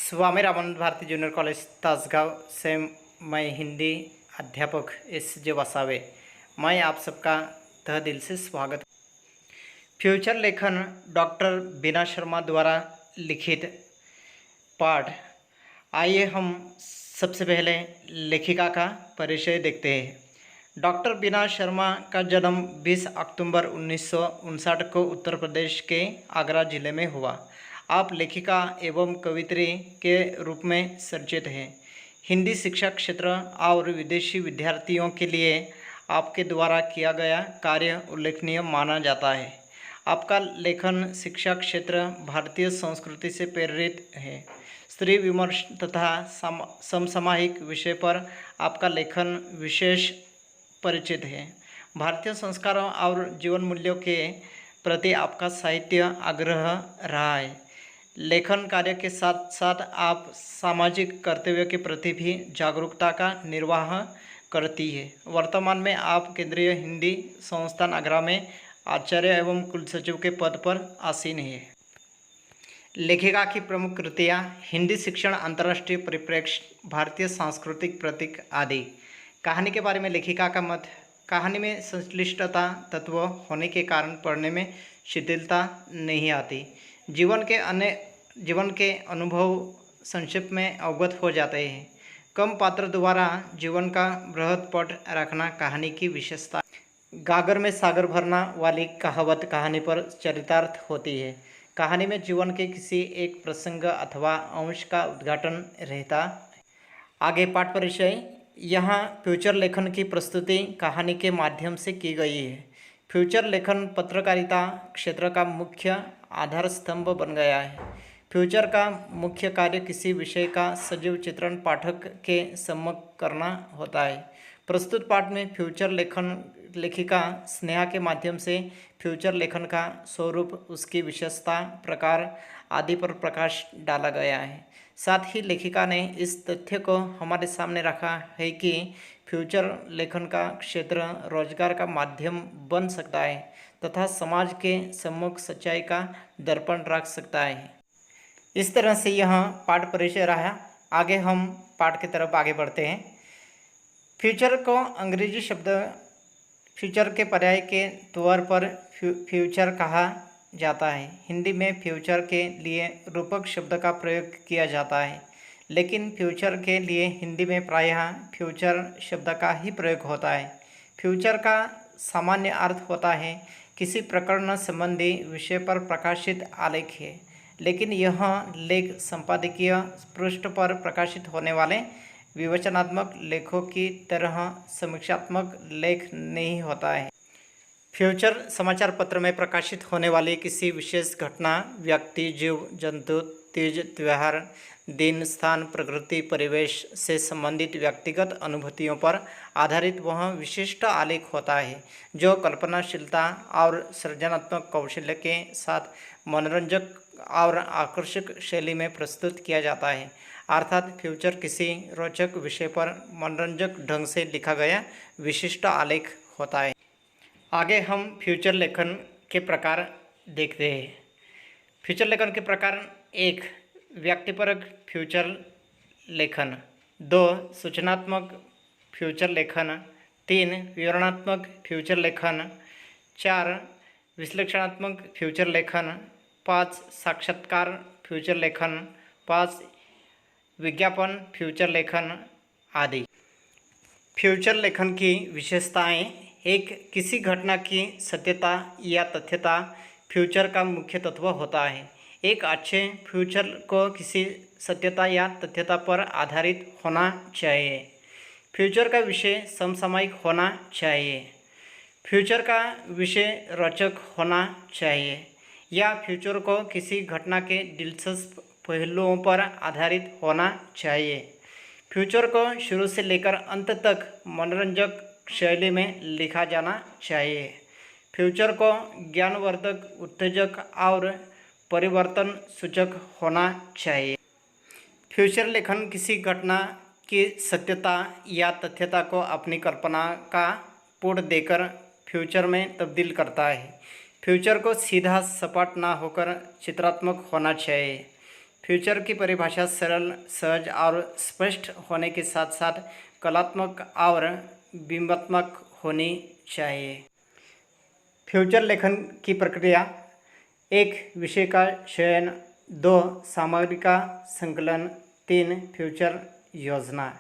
Swami Ramanand Bharti junior college Tasgaon से मैं हिंदी अध्यापक एस.जे. वसावे। मैं आप सबका तहे दिल से स्वागत। फ्यूचर लेखन डॉक्टर बीना शर्मा द्वारा लिखित पाठ। आइए हम सबसे पहले लेखिका का परिचय देखते हैं। डॉक्टर बीना शर्मा का जन्म 20 अक्टूबर 1959 को उत्तर प्रदेश के आगरा जिले में हुआ। आप लेखिका एवं कवित्री के रूप में चर्चित हैं। हिंदी शिक्षा क्षेत्र और विदेशी विद्यार्थियों के लिए आपके द्वारा किया गया कार्य उल्लेखनीय माना जाता है। आपका लेखन शिक्षा क्षेत्र भारतीय संस्कृति से प्रेरित है। स्त्री विमर्श तथा समसामयिक विषय पर आपका लेखन विशेष परिचित है। भारतीय संस्कारों और जीवन मूल्यों के प्रति आपका साहित्य आग्रह रहा है। लेखन कार्य के साथ साथ आप सामाजिक कर्तव्य के प्रति भी जागरूकता का निर्वाह करती है। वर्तमान में आप केंद्रीय हिंदी संस्थान आगरा में आचार्य एवं कुलसचिव के पद पर आसीन है। लेखिका की प्रमुख कृतियाँ: हिंदी शिक्षण, अंतर्राष्ट्रीय परिप्रेक्ष्य, भारतीय सांस्कृतिक प्रतीक आदि। कहानी के बारे में लेखिका का मत: कहानी में संश्लिष्टता तत्व होने के कारण पढ़ने में शिथिलता नहीं आती। जीवन के अनुभव संक्षेप में अवगत हो जाते हैं। कम पात्र द्वारा जीवन का बृहद पट रखना कहानी की विशेषता। गागर में सागर भरना वाली कहावत कहानी पर चरितार्थ होती है। कहानी में जीवन के किसी एक प्रसंग अथवा अंश का उद्घाटन रहता है। आगे पाठ परिचय। यहाँ फ्यूचर लेखन की प्रस्तुति कहानी के माध्यम से की गई है। फ्यूचर लेखन पत्रकारिता क्षेत्र का मुख्य आधार स्तंभ बन गया है। फ्यूचर का मुख्य कार्य किसी विषय का सजीव चित्रण पाठक के सम्मुख करना होता है। प्रस्तुत पाठ में फ्यूचर लेखिका स्नेहा के माध्यम से फ्यूचर लेखन का स्वरूप, उसकी विशेषता, प्रकार आदि पर प्रकाश डाला गया है। साथ ही लेखिका ने इस तथ्य को हमारे सामने रखा है कि फ्यूचर लेखन का क्षेत्र रोजगार का माध्यम बन सकता है तथा समाज के सम्मुख सच्चाई का दर्पण रख सकता है। इस तरह से यह पाठ परिचय रहा। आगे हम पाठ की तरफ आगे बढ़ते हैं। फ्यूचर को अंग्रेजी शब्द फ्यूचर के पर्याय के तौर पर फ्यूचर कहा जाता है। हिंदी में फ्यूचर के लिए रूपक शब्द का प्रयोग किया जाता है, लेकिन फ्यूचर के लिए हिंदी में प्रायः फ्यूचर शब्द का ही प्रयोग होता है। फ्यूचर का सामान्य अर्थ होता है किसी प्रकरण संबंधी विषय पर प्रकाशित आलेख है, लेकिन यह लेख संपादकीय पृष्ठ पर प्रकाशित होने वाले विवेचनात्मक लेखों की तरह समीक्षात्मक लेख नहीं होता है। फ्यूचर समाचार पत्र में प्रकाशित होने वाली किसी विशेष घटना, व्यक्ति, जीव जंतु, तीज त्योहार, दिन, स्थान, प्रकृति, परिवेश से संबंधित व्यक्तिगत अनुभूतियों पर आधारित वह विशिष्ट आलेख होता है जो कल्पनाशीलता और सृजनात्मक कौशल्य के साथ मनोरंजक और आकर्षक शैली में प्रस्तुत किया जाता है। अर्थात फ्यूचर किसी रोचक विषय पर मनोरंजक ढंग से लिखा गया विशिष्ट आलेख होता है। आगे हम फ्यूचर लेखन के प्रकार देखते हैं। फ्यूचर लेखन के प्रकार: 1. व्यक्तिपरक फ्यूचर लेखन। 2. सूचनात्मक फ्यूचर लेखन। 3. विवरणात्मक फ्यूचर लेखन। 4. विश्लेषणात्मक फ्यूचर लेखन। 5. साक्षात्कार फ्यूचर लेखन। 5. विज्ञापन फ्यूचर लेखन आदि। फ्यूचर लेखन की विशेषताएं: 1. किसी घटना की सत्यता या तथ्यता फ्यूचर का मुख्य तत्व होता है। एक अच्छे फ्यूचर को किसी सत्यता या तथ्यता पर आधारित होना चाहिए। फ्यूचर का विषय समसामयिक होना चाहिए। फ्यूचर का विषय रोचक होना चाहिए या फ्यूचर को किसी घटना के दिलचस्प पहलुओं पर आधारित होना चाहिए। फ्यूचर को शुरू से लेकर अंत तक मनोरंजक शैली में लिखा जाना चाहिए। फ्यूचर को ज्ञानवर्धक, उत्तेजक और परिवर्तन सूचक होना चाहिए। फ्यूचर लेखन किसी घटना की सत्यता या तथ्यता को अपनी कल्पना का पुट देकर फ्यूचर में तब्दील करता है। फ्यूचर को सीधा सपाट ना होकर चित्रात्मक होना चाहिए। फ्यूचर की परिभाषा सरल, सहज और स्पष्ट होने के साथ साथ कलात्मक और बिंबात्मक होनी चाहिए। फ्यूचर लेखन की प्रक्रिया: 1. विषय का चयन, 2. सामग्री का संकलन, 3. फ्यूचर योजना।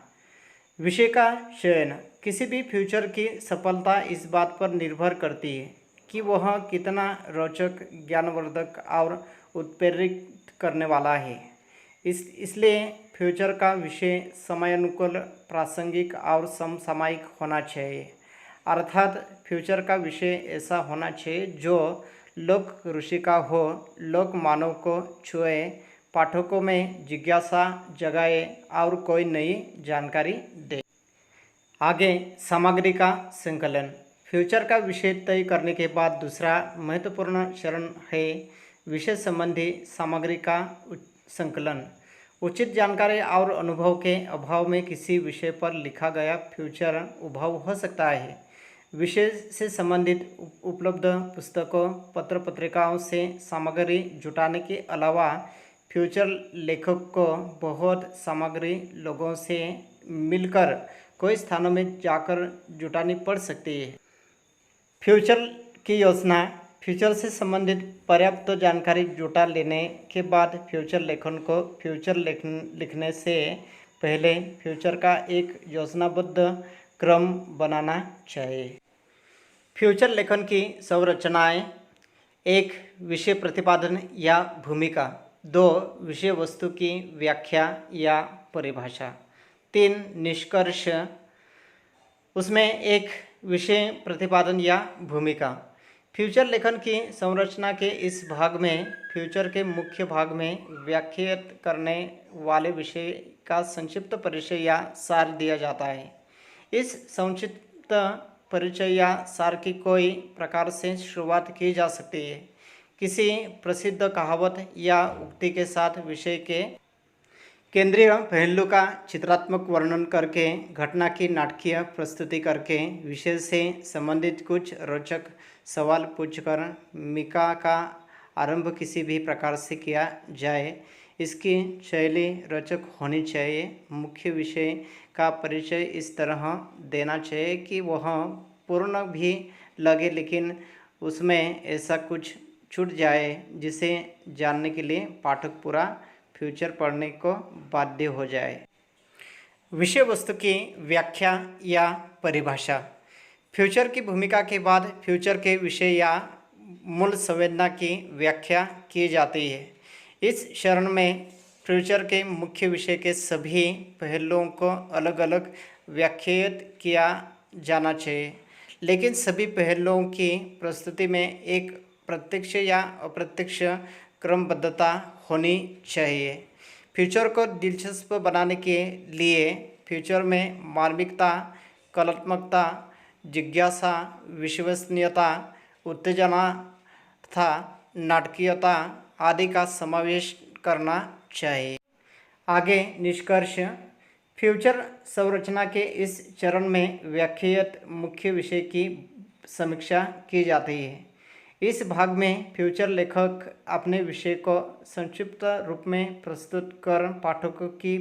विषय का चयन: किसी भी फ्यूचर की सफलता इस बात पर निर्भर करती है कि वह कितना रोचक, ज्ञानवर्धक और उत्प्रेरित करने वाला है। इसलिए फ्यूचर का विषय समयानुकूल, प्रासंगिक और समसामयिक होना चाहिए। अर्थात फ्यूचर का विषय ऐसा होना चाहिए जो लोक रुचि का हो, लोक मानव को छुए, पाठकों में जिज्ञासा जगाए और कोई नई जानकारी दे। आगे सामग्री का संकलन। फ्यूचर का विषय तय करने के बाद दूसरा महत्वपूर्ण चरण है विषय संबंधी सामग्री का संकलन। उचित जानकारी और अनुभव के अभाव में किसी विषय पर लिखा गया फ्यूचर उबाऊ हो सकता है। विषय से संबंधित उपलब्ध पुस्तकों, पत्र पत्रिकाओं से सामग्री जुटाने के अलावा फ्यूचर लेखक को बहुत सामग्री लोगों से मिलकर कई स्थानों में जाकर जुटानी पड़ सकती है। फ्यूचर की योजना: फ्यूचर से संबंधित पर्याप्त जानकारी जुटा लेने के बाद फ्यूचर लेखन को फ्यूचर लिखने से पहले फ्यूचर का एक योजनाबद्ध क्रम बनाना चाहिए। फ्यूचर लेखन की संरचनाएं: 1. विषय प्रतिपादन या भूमिका, 2. विषय वस्तु की व्याख्या या परिभाषा, 3. निष्कर्ष। उसमें एक विषय प्रतिपादन या भूमिका। फ्यूचर लेखन की संरचना के इस भाग में फ्यूचर के मुख्य भाग में व्याख्यात करने वाले विषय का संक्षिप्त परिचय या सार दिया जाता है। इस संक्षिप्त परिचय या सार की कोई प्रकार से शुरुआत की जा सकती है। किसी प्रसिद्ध कहावत या उक्ति के साथ विषय के केंद्रीय पहलू का चित्रात्मक वर्णन करके, घटना की नाटकीय प्रस्तुति करके, विषय से संबंधित कुछ रोचक सवाल पूछकर मीका का आरंभ किसी भी प्रकार से किया जाए। इसकी शैली रोचक होनी चाहिए। मुख्य विषय का परिचय इस तरह देना चाहिए कि वह पूर्ण भी लगे, लेकिन उसमें ऐसा कुछ छूट जाए जिसे जानने के लिए पाठक पूरा फ्यूचर पढ़ने को बाध्य हो जाए। विषय वस्तु की व्याख्या या परिभाषा: फ्यूचर की भूमिका के बाद फ्यूचर के विषय या मूल संवेदना की व्याख्या की जाती है। इस चरण में फ्यूचर के मुख्य विषय के सभी पहलुओं को अलग अलग व्याख्यात किया जाना चाहिए, लेकिन सभी पहलुओं की प्रस्तुति में एक प्रत्यक्ष या अप्रत्यक्ष क्रमबद्धता होनी चाहिए। फ्यूचर को दिलचस्प बनाने के लिए फ्यूचर में मार्मिकता, कलात्मकता, जिज्ञासा, विश्वसनीयता, उत्तेजना तथा नाटकीयता आदि का समावेश करना चाहिए। आगे निष्कर्ष। फ्यूचर संरचना के इस चरण में व्याख्यात मुख्य विषय की समीक्षा की जाती है। इस भाग में फ्यूचर लेखक अपने विषय को संक्षिप्त रूप में प्रस्तुत कर पाठकों की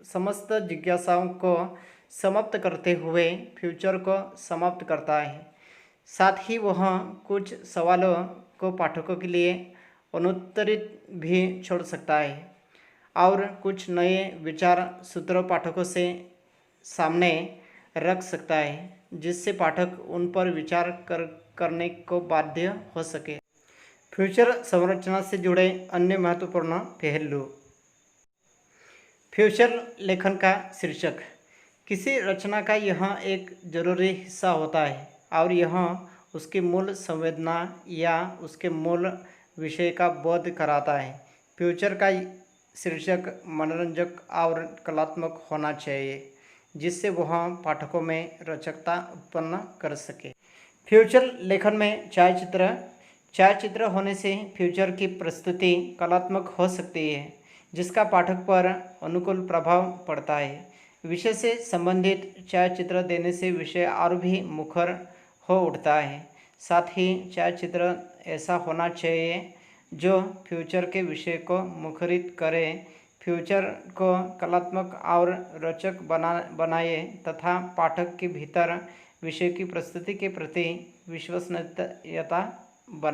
समस्त जिज्ञासाओं को समाप्त करते हुए फ्यूचर को समाप्त करता है। साथ ही वह कुछ सवालों को पाठकों के लिए अनुत्तरित भी छोड़ सकता है और कुछ नए विचार सूत्र पाठकों से सामने रख सकता है, जिससे पाठक उन पर विचार करने को बाध्य हो सके। फ्यूचर संरचना से जुड़े अन्य महत्वपूर्ण पहलू। फ्यूचर लेखन का शीर्षक किसी रचना का यह एक जरूरी हिस्सा होता है और यह उसकी मूल संवेदना या उसके मूल विषय का बोध कराता है। फ्यूचर का शीर्षक मनोरंजक और कलात्मक होना चाहिए, जिससे वह पाठकों में रोचकता उत्पन्न कर सके। फ्यूचर लेखन में छायाचित्र होने से फ्यूचर की प्रस्तुति कलात्मक हो सकती है, जिसका पाठक पर अनुकूल प्रभाव पड़ता है। विषय से संबंधित छायाचित्र देने से विषय और भी मुखर हो उठता है। साथ ही छायाचित्र ऐसा होना चाहिए जो फ्यूचर के विषय को मुखरित करे, फ्यूचर को कलात्मक और रोचक बनाए तथा पाठक के भीतर विषय की प्रस्तुति के प्रति विश्वसनीयता बनाए।